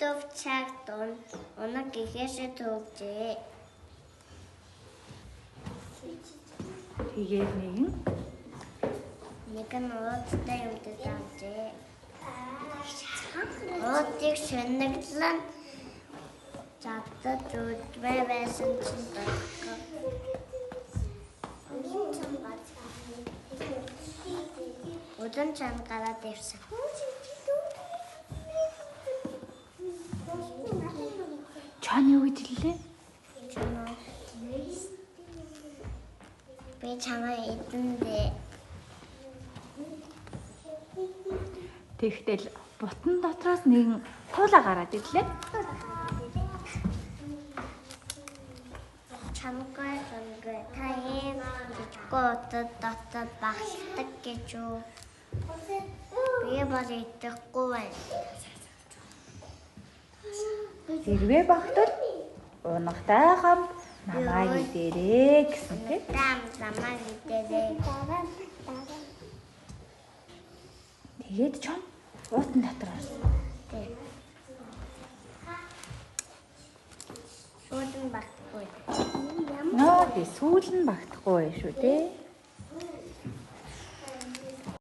дөвчаагдун оног гэхээсээ төвжээ. Тэгээд нэг нь уудтай юмдад авчээ. Уудыг шөнөглөн задад үдмэ байсан чинь байхгүй. Удан чан гараад ирсэн. Чааны юу гэж хэллээ? Би чамаа эдэндээ. Тэгтэл бутан дотроос нэгэн туулаа гараад ирлээ. Чамгаа сонгүй та ийм готод дотод багтдаг гэж юу? Би бол идэхгүй байна. Хэрвээ багтвал унагтай хамт намайг идэрээ гэсэн тийм. Намайг идэрээ. Тэгээд чам уутан дотроос. Сүүлэн багтахгүй. Нөө би сүүл нь багтахгүй байх шүү дээ.